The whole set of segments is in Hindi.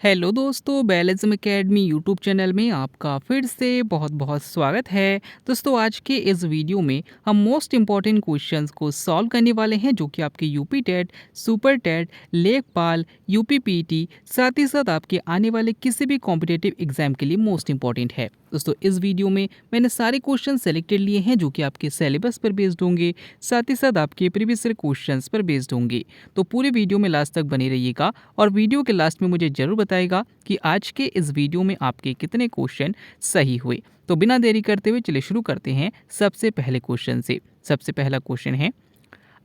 हेलो दोस्तों, बैलिज्म एकेडमी यूट्यूब चैनल में आपका फिर से बहुत बहुत स्वागत है। दोस्तों, आज के इस वीडियो में हम मोस्ट इम्पॉर्टेंट क्वेश्चंस को सॉल्व करने वाले हैं, जो कि आपके यूपी टेट, सुपर टेट, लेखपाल, यूपी पीटी, साथ ही साथ आपके आने वाले किसी भी कॉम्पिटिटिव एग्जाम के लिए मोस्ट इम्पॉर्टेंट है। दोस्तों, इस वीडियो में मैंने सारे क्वेश्चन सेलेक्टेड लिए हैं, जो कि आपके सिलेबस पर बेस्ड होंगे, साथ ही साथ आपके प्रीवियस ईयर क्वेश्चंस पर बेस्ड होंगे। तो पूरे वीडियो में लास्ट तक बने रहिएगा और वीडियो के लास्ट में मुझे जरूर बताएगा कि आज के इस वीडियो में आपके कितने क्वेश्चन सही हुए। तो बिना देरी करते हुए चलिए शुरू करते हैं सबसे पहले क्वेश्चन से। सबसे पहला क्वेश्चन है,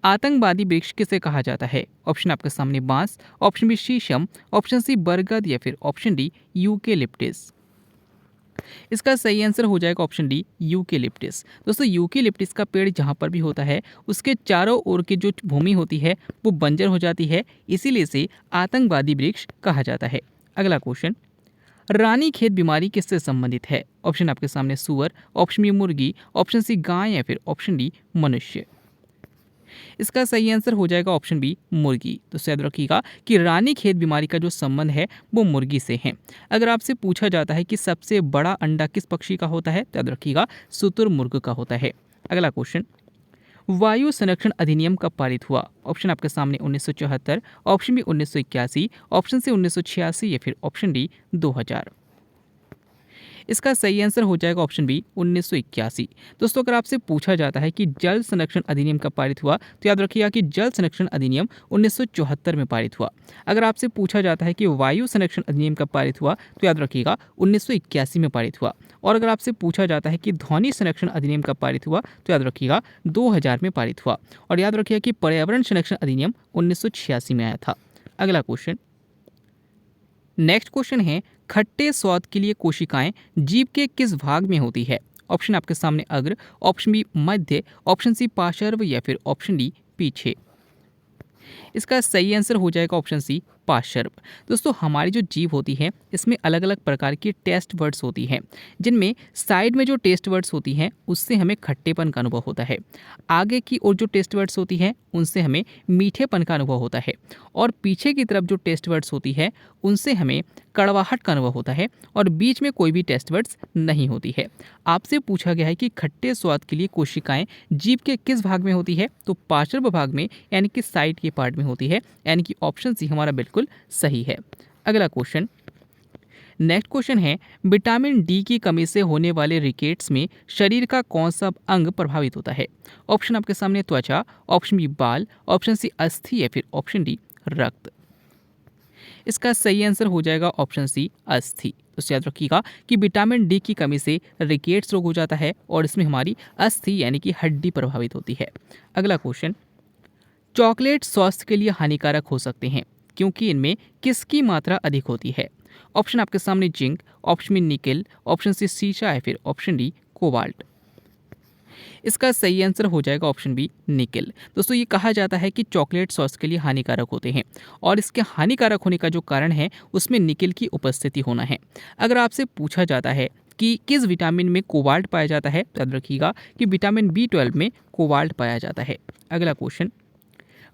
आतंकवादी वृक्ष किसे कहा जाता है? ऑप्शन आपके सामने बांस, ऑप्शन बी शीशम, ऑप्शन सी बरगद या फिर ऑप्शन डी यूकेलिप्टिस। इसका सही आंसर हो जाएगा ऑप्शन डी यूकेलिप्टिस। दोस्तों, यूकेलिप्टिस का पेड़ जहाँ पर भी होता है उसके चारों ओर की जो भूमि होती है वो बंजर हो जाती है, इसीलिए इसे आतंकवादी वृक्ष कहा जाता है। अगला क्वेश्चन, रानीखेत बीमारी किससे संबंधित है? ऑप्शन आपके सामने सुअर, ऑप्शन बी मुर्गी, ऑप्शन सी गाय या फिर ऑप्शन डी मनुष्य। इसका सही आंसर हो जाएगा ऑप्शन बी मुर्गी। तो याद रखिएगा कि रानीखेत बीमारी का जो संबंध है वो मुर्गी से है। अगर आपसे पूछा जाता है कि सबसे बड़ा अंडा किस पक्षी का होता है, तो याद रखिएगा शुतुरमुर्ग का होता है। अगला क्वेश्चन, वायु संरक्षण अधिनियम कब पारित हुआ? ऑप्शन आपके सामने 1974, ऑप्शन बी 1981, ऑप्शन सी 1986 या फिर ऑप्शन डी 2000। इसका सही आंसर हो जाएगा ऑप्शन बी 1981। दोस्तों, अगर आपसे पूछा जाता है कि जल संरक्षण अधिनियम कब पारित हुआ, तो याद रखिएगा कि जल संरक्षण अधिनियम 1974 में पारित हुआ। अगर आपसे पूछा जाता है कि वायु संरक्षण अधिनियम कब पारित हुआ, तो याद रखिएगा 1981 में पारित हुआ। और अगर आपसे पूछा जाता है कि ध्वनि संरक्षण अधिनियम कब पारित हुआ, तो याद रखिएगा 2000 में पारित हुआ। और याद रखिएगा कि पर्यावरण संरक्षण अधिनियम 1986 में आया था। अगला क्वेश्चन, नेक्स्ट क्वेश्चन है, खट्टे स्वाद के लिए कोशिकाएं जीभ के किस भाग में होती है? ऑप्शन आपके सामने अग्र, ऑप्शन बी मध्य, ऑप्शन सी पार्श्व या फिर ऑप्शन डी पीछे। इसका सही आंसर हो जाएगा ऑप्शन सी पार्श्व। दोस्तों, हमारी जो जीभ होती है इसमें अलग अलग प्रकार की टेस्ट वर्ड्स होती हैं, जिनमें साइड में जो टेस्ट वर्ड्स होती हैं उससे हमें खट्टेपन का अनुभव होता है। आगे की ओर जो टेस्ट वर्ड्स होती हैं उनसे हमें मीठेपन का अनुभव होता है। और पीछे की तरफ जो टेस्ट वर्ड्स होती है उनसे हमें कड़वाहट का अनुभव होता है। और बीच में कोई भी टेस्ट वर्ड्स नहीं होती है। आपसे पूछा गया है कि खट्टे स्वाद के लिए कोशिकाएं जीभ के किस भाग में होती है, तो पार्श्व भाग में यानी कि साइड के पार्ट में होती है, यानी कि ऑप्शन सी हमारा बिल्कुल सही है। अगला क्वेश्चन, नेक्स्ट क्वेश्चन है, विटामिन डी की कमी से होने वाले रिकेट्स में शरीर का कौन सा अंग प्रभावित होता है? ऑप्शन आपके सामने त्वचा, ऑप्शन बी बाल, ऑप्शन सी अस्थि या फिर ऑप्शन डी रक्त। इसका सही आंसर हो जाएगा ऑप्शन सी अस्थि। तो याद रखिएगा कि विटामिन डी की कमी से रिकेट्स रोग हो जाता है और इसमें हमारी अस्थि यानी कि हड्डी प्रभावित होती है। अगला क्वेश्चन, चॉकलेट स्वास्थ्य के लिए हानिकारक हो सकते हैं क्योंकि इनमें किसकी मात्रा अधिक होती है? ऑप्शन आपके सामने zinc, option B nickel, option C सीसा या फिर ऑप्शन डी कोबाल्ट। इसका सही आंसर हो जाएगा ऑप्शन बी निकेल। दोस्तों, ये कहा जाता है कि चॉकलेट स्वास्थ्य के लिए हानिकारक होते हैं और इसके हानिकारक होने का जो कारण है उसमें निकेल की उपस्थिति होना है। अगर आपसे पूछा जाता है कि किस विटामिन में कोबाल्ट पाया जाता है, तो याद रखिएगा कि विटामिन B12 में कोबाल्ट पाया जाता है। अगला क्वेश्चन,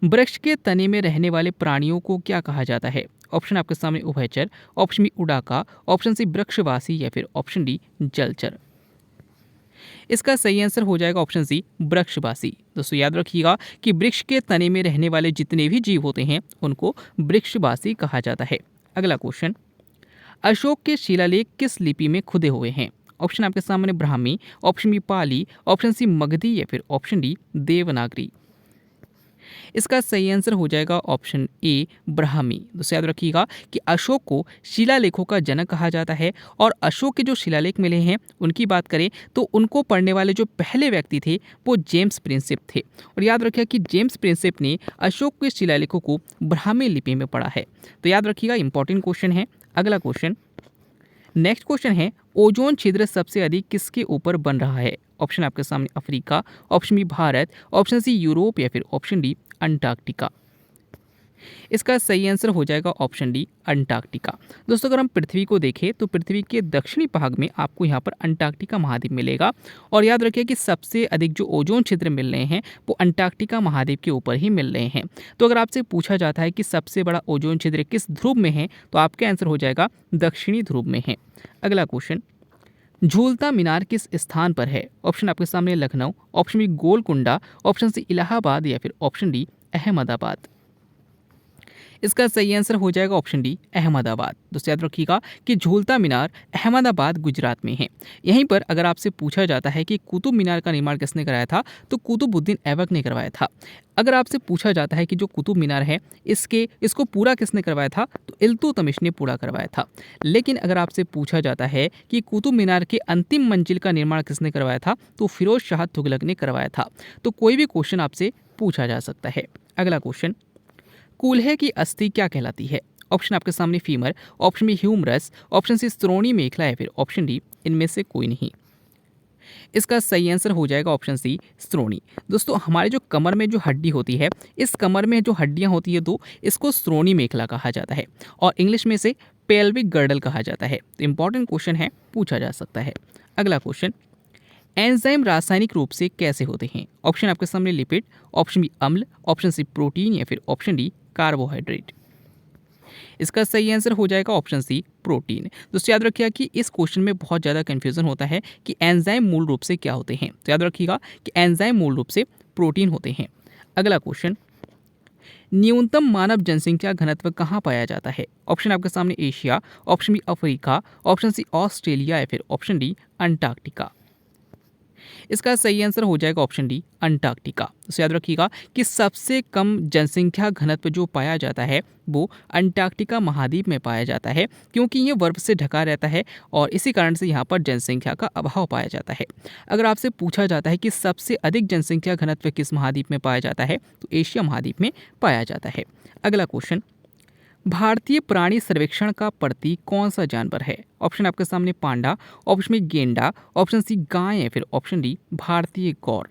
वृक्ष के तने में रहने वाले प्राणियों को क्या कहा जाता है? ऑप्शन आपके सामने उभयचर, ऑप्शन बी उड़ाका, ऑप्शन सी वृक्षवासी या फिर ऑप्शन डी जलचर। इसका सही आंसर हो जाएगा ऑप्शन सी वृक्षवासी। दोस्तों, याद रखिएगा कि वृक्ष के तने में रहने वाले जितने भी जीव होते हैं उनको वृक्षवासी कहा जाता है। अगला क्वेश्चन, अशोक के शिलालेख किस लिपि में खुदे हुए हैं? ऑप्शन आपके सामने ब्राह्मी, ऑप्शन बी पाली, ऑप्शन सी मगधी या फिर ऑप्शन डी देवनागरी। इसका सही आंसर हो जाएगा ऑप्शन ए ब्राह्मी। दोस्तों, याद रखिएगा कि अशोक को शिलालेखों का जनक कहा जाता है और अशोक के जो शिलालेख मिले हैं उनकी बात करें तो उनको पढ़ने वाले जो पहले व्यक्ति थे वो जेम्स प्रिंसेप थे। और याद रखिएगा कि जेम्स प्रिंसेप ने अशोक के शिलालेखों को ब्राह्मी लिपि में पढ़ा है। तो याद रखिएगा, इंपॉर्टेंट क्वेश्चन है। अगला क्वेश्चन, नेक्स्ट क्वेश्चन है, ओजोन छिद्र सबसे अधिक किसके ऊपर बन रहा है? ऑप्शन आपके सामने Africa, option B Bharat, option C Europe या फिर ऑप्शन डी अंटार्कटिका। इसका सही आंसर हो जाएगा ऑप्शन डी, अंटार्कटिका। दोस्तों अगर हम पृथ्वी को देखें तो पृथ्वी के दक्षिणी भाग में आपको यहाँ पर अंटार्कटिका महाद्वीप मिलेगा। और याद रखिए कि सबसे अधिक जो ओजोन छिद्र मिल रहे हैं वो अंटार्कटिका महाद्वीप के ऊपर ही मिल रहे हैं। तो अगर आपसे पूछा जाता है कि सबसे बड़ा ओजोन छिद्र किस ध्रुव में है, तो आपका आंसर हो जाएगा दक्षिणी ध्रुव में है। अगला क्वेश्चन, झूलता मीनार किस स्थान पर है? ऑप्शन आपके सामने Lucknow, option B Golconda, option C Allahabad या फिर ऑप्शन डी अहमदाबाद। इसका सही आंसर हो जाएगा ऑप्शन डी, अहमदाबाद। दोस्तों याद रखिएगा कि झूलता मीनार अहमदाबाद गुजरात में है। यहीं पर अगर आपसे पूछा जाता है कि कुतुब मीनार का निर्माण किसने कराया था, तो कुतुबुद्दीन ऐबक ने करवाया था। अगर आपसे पूछा जाता है कि जो कुतुब मीनार है इसको पूरा किसने करवाया था, तो इल्तुतमिश ने पूरा करवाया था। लेकिन अगर आपसे पूछा जाता है कि कुतुब मीनार के अंतिम मंजिल का निर्माण किसने करवाया था, तो फिरोज शाह तुगलक ने करवाया था। तो कोई भी क्वेश्चन आपसे पूछा जा सकता है। अगला क्वेश्चन, कूल्हे की अस्थि क्या कहलाती है? ऑप्शन आपके सामने femur, option B humerus, option C स्त्रोणी मेखला या फिर ऑप्शन डी इनमें से कोई नहीं। इसका सही आंसर हो जाएगा ऑप्शन सी, स्त्रोणी। दोस्तों हमारे जो कमर में जो हड्डी होती है, इस कमर में जो हड्डियां होती है दो, इसको स्त्रोणी मेखला कहा जाता है और इंग्लिश में से पेल्विक गर्डल कहा जाता है। तो इंपॉर्टेंट क्वेश्चन है, पूछा जा सकता है। अगला क्वेश्चन, एंजाइम रासायनिक रूप से कैसे होते हैं? ऑप्शन आपके सामने लिपिड, ऑप्शन बी अम्ल, ऑप्शन सी प्रोटीन या फिर ऑप्शन डी कार्बोहाइड्रेट। इसका सही आंसर हो जाएगा ऑप्शन सी, प्रोटीन। दोस्तों याद रखिएगा कि इस क्वेश्चन में बहुत ज़्यादा कंफ्यूजन होता है कि एंजाइम मूल रूप से क्या होते हैं। तो याद रखिएगा कि एंजाइम मूल रूप से प्रोटीन होते हैं। अगला क्वेश्चन, न्यूनतम मानव जनसंख्या घनत्व कहाँ पाया जाता है? ऑप्शन आपके सामने Asia, option B Africa, option C Australia या फिर ऑप्शन डी अंटार्कटिका। इसका सही आंसर हो जाएगा ऑप्शन डी, अंटार्कटिका। तो याद रखिएगा कि सबसे कम जनसंख्या घनत्व जो पाया जाता है वो अंटार्कटिका महाद्वीप में पाया जाता है, क्योंकि ये बर्फ से ढका रहता है और इसी कारण से यहाँ पर जनसंख्या का अभाव पाया जाता है। अगर आपसे पूछा जाता है कि सबसे अधिक जनसंख्या घनत्व किस महाद्वीप में पाया जाता है, तो एशिया महाद्वीप में पाया जाता है। अगला क्वेश्चन, भारतीय प्राणी सर्वेक्षण का प्रतीक कौन सा जानवर है? ऑप्शन आपके सामने पांडा, ऑप्शन में गेंडा, ऑप्शन सी गाय या फिर ऑप्शन डी भारतीय गौर।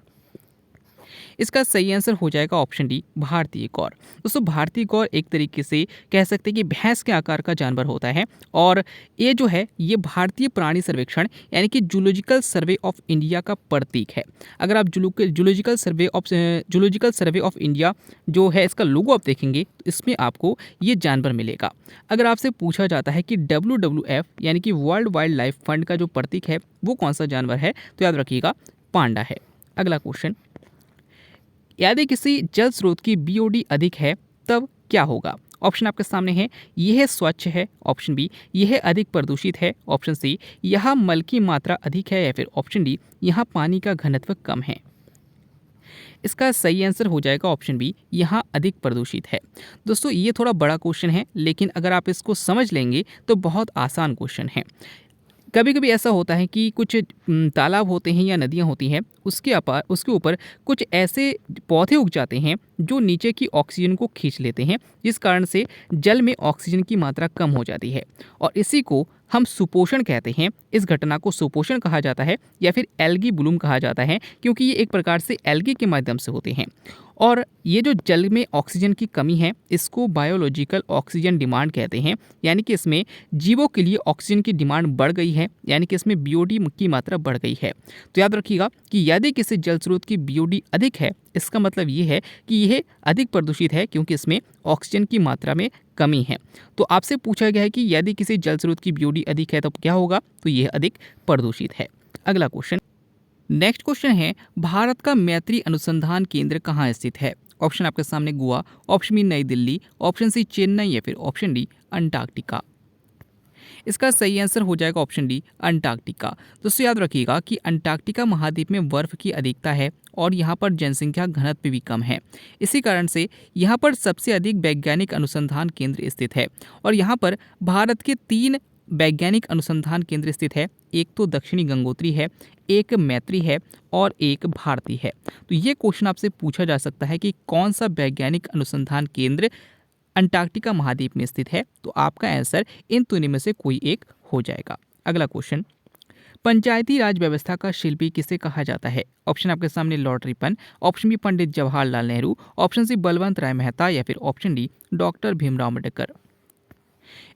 इसका सही आंसर हो जाएगा ऑप्शन डी, भारतीय गौर। दोस्तों भारतीय गौर एक तरीके से कह सकते हैं कि भैंस के आकार का जानवर होता है और ये जो है ये भारतीय प्राणी सर्वेक्षण यानी कि जूलॉजिकल सर्वे ऑफ इंडिया का प्रतीक है। अगर आप जूलॉजिकल सर्वे ऑफ इंडिया जो है इसका लोगो आप देखेंगे तो इसमें आपको ये जानवर मिलेगा। अगर आपसे पूछा जाता है कि WWF यानी कि वर्ल्ड वाइल्ड लाइफ फंड का जो प्रतीक है वो कौन सा जानवर है, तो याद रखिएगा पांडा है। अगला क्वेश्चन, यदि किसी जल स्रोत की BOD अधिक है तब क्या होगा? ऑप्शन आपके सामने है, यह स्वच्छ है, ऑप्शन बी यह अधिक प्रदूषित है, ऑप्शन सी यहाँ मल की मात्रा अधिक है या फिर ऑप्शन डी यहाँ पानी का घनत्व कम है। इसका सही आंसर हो जाएगा ऑप्शन बी, यहाँ अधिक प्रदूषित है। दोस्तों ये थोड़ा बड़ा क्वेश्चन है, लेकिन अगर आप इसको समझ लेंगे तो बहुत आसान क्वेश्चन है। कभी कभी ऐसा होता है कि कुछ तालाब होते हैं या नदियाँ होती हैं, उसके ऊपर कुछ ऐसे पौधे उग जाते हैं जो नीचे की ऑक्सीजन को खींच लेते हैं, जिस कारण से जल में ऑक्सीजन की मात्रा कम हो जाती है और इसी को हम सुपोषण कहते हैं। इस घटना को सुपोषण कहा जाता है या फिर एल्गी ब्लूम कहा जाता है, क्योंकि ये एक प्रकार से एल्गी के माध्यम से होते हैं। और ये जो जल में ऑक्सीजन की कमी है इसको बायोलॉजिकल ऑक्सीजन डिमांड कहते हैं, यानी कि इसमें जीवों के लिए ऑक्सीजन की डिमांड बढ़ गई है, यानी कि इसमें BOD की मात्रा बढ़ गई है। तो याद रखिएगा कि यदि किसी जल स्रोत की BOD अधिक है, इसका मतलब ये है कि यह अधिक प्रदूषित है, क्योंकि इसमें ऑक्सीजन की मात्रा में कमी है। तो आपसे पूछा गया है कि यदि किसी जल स्रोत की BOD अधिक है तो क्या होगा, तो यह अधिक प्रदूषित है। अगला क्वेश्चन, नेक्स्ट क्वेश्चन है, भारत का मैत्री अनुसंधान केंद्र कहाँ स्थित है? ऑप्शन आपके सामने गोवा, ऑप्शन बी नई दिल्ली, ऑप्शन सी चेन्नई या फिर ऑप्शन डी अंटार्कटिका। इसका सही आंसर हो जाएगा ऑप्शन डी, अंटार्कटिका। दोस्तों याद रखिएगा कि अंटार्कटिका महाद्वीप में बर्फ की अधिकता है और यहाँ पर जनसंख्या घनत्व भी कम है। इसी कारण से यहाँ पर सबसे अधिक वैज्ञानिक अनुसंधान केंद्र स्थित है और यहाँ पर भारत के 3 वैज्ञानिक अनुसंधान केंद्र स्थित है। एक तो दक्षिणी गंगोत्री है, एक मैत्री है और एक भारती है। तो ये क्वेश्चन आपसे पूछा जा सकता है कि कौन सा वैज्ञानिक अनुसंधान केंद्र अंटार्कटिका महाद्वीप में स्थित है, तो आपका आंसर इन तीनों में से कोई एक हो जाएगा। अगला क्वेश्चन, पंचायती राज व्यवस्था का शिल्पी किसे कहा जाता है? ऑप्शन आपके सामने Lord Ripon, option B Pandit Jawaharlal Nehru, option C Balwant राय मेहता या फिर option D doctor Bhimrao Ambedkar.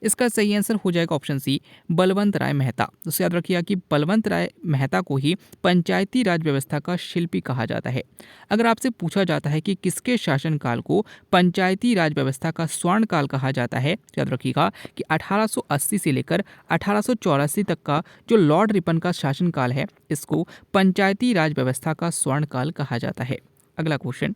इसका सही आंसर हो जाएगा ऑप्शन सी बलवंत राय मेहता। तो याद रखिएगा कि बलवंत राय मेहता को ही पंचायती राज व्यवस्था का शिल्पी कहा जाता है। अगर आपसे पूछा जाता है कि किसके शासनकाल को पंचायती राज व्यवस्था का स्वर्ण काल कहा जाता है, तो याद रखिएगा कि 1880 से लेकर 1884 तक का जो लॉर्ड रिपन का शासनकाल है, इसको पंचायती राज व्यवस्था का स्वर्ण काल कहा जाता है। अगला क्वेश्चन,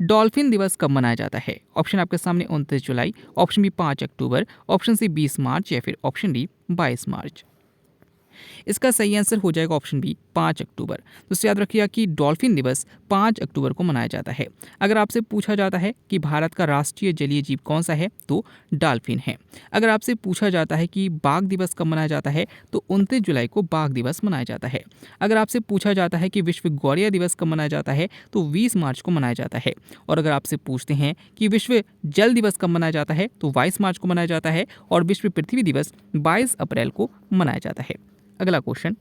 डॉल्फिन दिवस कब मनाया जाता है? ऑप्शन आपके सामने 29 जुलाई, ऑप्शन बी 5 अक्टूबर, ऑप्शन सी 20 मार्च या फिर ऑप्शन डी 22 मार्च। इसका सही आंसर हो जाएगा ऑप्शन बी 5 अक्टूबर। तो याद रखिएगा कि डॉल्फिन दिवस 5 अक्टूबर को मनाया जाता है। अगर आपसे पूछा जाता है कि भारत का राष्ट्रीय जलीय जीव कौन सा है, तो डॉल्फिन है। अगर आपसे पूछा जाता है कि बाघ दिवस कब मनाया जाता है, तो 29 जुलाई को बाघ दिवस मनाया जाता है। अगर आपसे पूछा जाता है कि विश्व गौरैया दिवस कब मनाया जाता है, तो 20 मार्च को मनाया जाता है। और अगर आपसे पूछते हैं कि विश्व जल दिवस कब मनाया जाता है, तो 22 मार्च को मनाया जाता है। और विश्व पृथ्वी दिवस 22 अप्रैल को मनाया जाता है। अगला क्वेश्चन,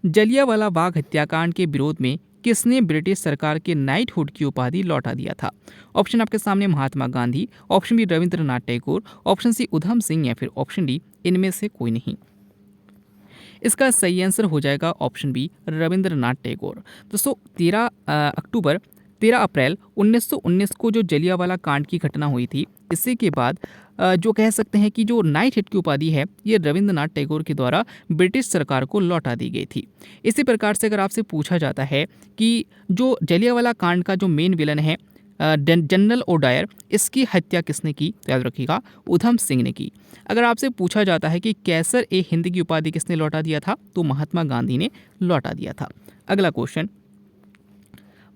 जलियांवाला बाग हत्याकांड के विरोध में किसने ब्रिटिश सरकार के नाइटहुड की उपाधि लौटा दिया था? ऑप्शन आपके सामने Mahatma Gandhi, option B Rabindranath Tagore, option C Udham Singh या फिर ऑप्शन डी इनमें से कोई नहीं। इसका सही आंसर हो जाएगा ऑप्शन बी रविंद्रनाथ टैगोर। दोस्तों 13 अप्रैल 1919 को जो जलियांवाला कांड की घटना हुई थी, इसी के बाद जो कह सकते हैं कि जो नाइट हिट की उपाधि है, ये रविंद्रनाथ टैगोर के द्वारा ब्रिटिश सरकार को लौटा दी गई थी। इसी प्रकार से अगर आपसे पूछा जाता है कि जो जलियांवाला कांड का जो मेन विलन है जनरल ओडायर, इसकी हत्या किसने की, तो याद रखिएगा उधम सिंह ने की। अगर आपसे पूछा जाता है कि कैसर ए हिंद की उपाधि किसने लौटा दिया था, तो महात्मा गांधी ने लौटा दिया था। अगला क्वेश्चन,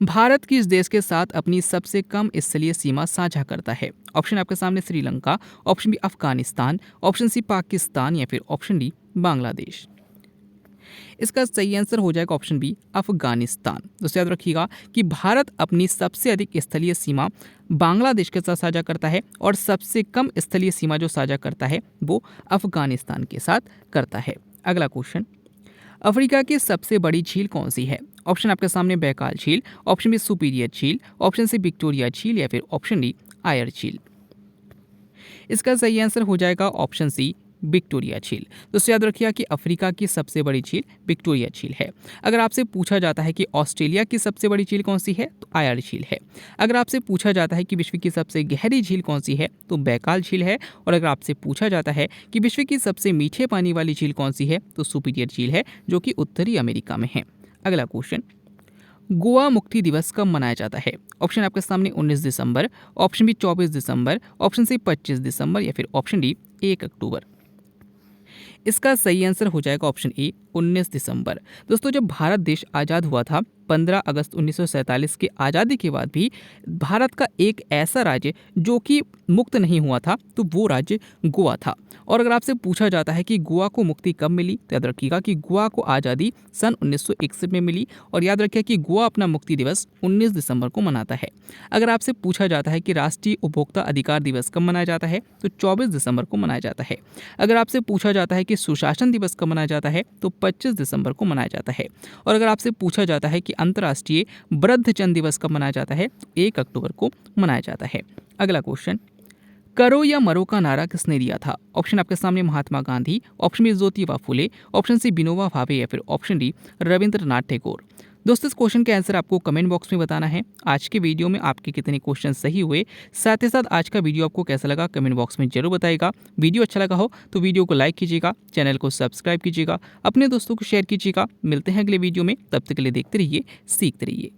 भारत किस देश के साथ अपनी सबसे कम स्थलीय सीमा साझा करता है? ऑप्शन आपके सामने Sri Lanka, option B Afghanistan, option C Pakistan या फिर ऑप्शन डी बांग्लादेश। इसका सही आंसर हो जाएगा ऑप्शन बी अफगानिस्तान। दोस्तों याद रखिएगा कि भारत अपनी सबसे अधिक स्थलीय सीमा बांग्लादेश के साथ साझा करता है और सबसे कम स्थलीय सीमा जो साझा करता है वो अफगानिस्तान के साथ करता है। अगला क्वेश्चन, अफ्रीका की सबसे बड़ी झील कौन सी है? ऑप्शन आपके सामने बैकाल झील, ऑप्शन बी सुपीरियर झील, ऑप्शन सी विक्टोरिया झील या फिर ऑप्शन डी आयर झील। इसका सही आंसर हो जाएगा ऑप्शन सी विक्टोरिया झील। दोस्तों याद रखिएगा कि अफ्रीका की सबसे बड़ी झील विक्टोरिया झील है। अगर आपसे पूछा जाता है कि ऑस्ट्रेलिया की सबसे बड़ी झील कौन सी है, तो आयर झील है। अगर आपसे पूछा जाता है कि विश्व की सबसे गहरी झील कौन सी है, तो बैकाल झील है। और अगर आपसे पूछा जाता है कि विश्व की सबसे मीठे पानी वाली झील कौन सी है, तो सुपीरियर झील है, जो कि उत्तरी अमेरिका में है। अगला क्वेश्चन, गोवा मुक्ति दिवस कब मनाया जाता है? ऑप्शन आपके सामने 19 दिसंबर, ऑप्शन बी 24 दिसंबर, ऑप्शन सी 25 दिसंबर या फिर ऑप्शन डी 1 अक्टूबर। इसका सही आंसर हो जाएगा ऑप्शन ए 19 दिसंबर। दोस्तों जब भारत देश आज़ाद हुआ था 15 अगस्त 1947 के आज़ादी के बाद भी भारत का एक ऐसा राज्य जो कि मुक्त नहीं हुआ था, तो वो राज्य गोवा था। और अगर आपसे पूछा जाता है कि गोवा को मुक्ति कब मिली, तो याद रखिएगा कि गोवा को आज़ादी सन 1961 में मिली। और याद रखिए कि गोवा अपना मुक्ति दिवस 19 दिसंबर को मनाता है। अगर आपसे पूछा जाता है कि राष्ट्रीय उपभोक्ता अधिकार दिवस कब मनाया जाता है, तो 24 दिसंबर को मनाया जाता है। अगर आपसे पूछा जाता है कि सुशासन दिवस कब मनाया जाता है, तो 25 दिसंबर को मनाया जाता है। और अगर आपसे पूछा जाता है कि अंतर्राष्ट्रीय वृद्धजन दिवस कब मनाया जाता है, तो 1 अक्टूबर को मनाया जाता है। अगला क्वेश्चन, करो या मरो का नारा किसने दिया था? ऑप्शन आपके सामने Mahatma Gandhi, option B Jyotiba Phule, option C Vinoba Bhave या फिर ऑप्शन डी रविंद्रनाथ टैगोर। दोस्तों इस क्वेश्चन का आंसर आपको कमेंट बॉक्स में बताना है। आज के वीडियो में आपके कितने क्वेश्चन सही हुए, साथ ही साथ आज का वीडियो आपको कैसा लगा कमेंट बॉक्स में जरूर बताइएगा। वीडियो अच्छा लगा हो तो वीडियो को लाइक कीजिएगा, चैनल को सब्सक्राइब कीजिएगा, अपने दोस्तों को शेयर कीजिएगा। मिलते हैं अगले वीडियो में, तब तक के लिए देखते रहिए, सीखते रहिए।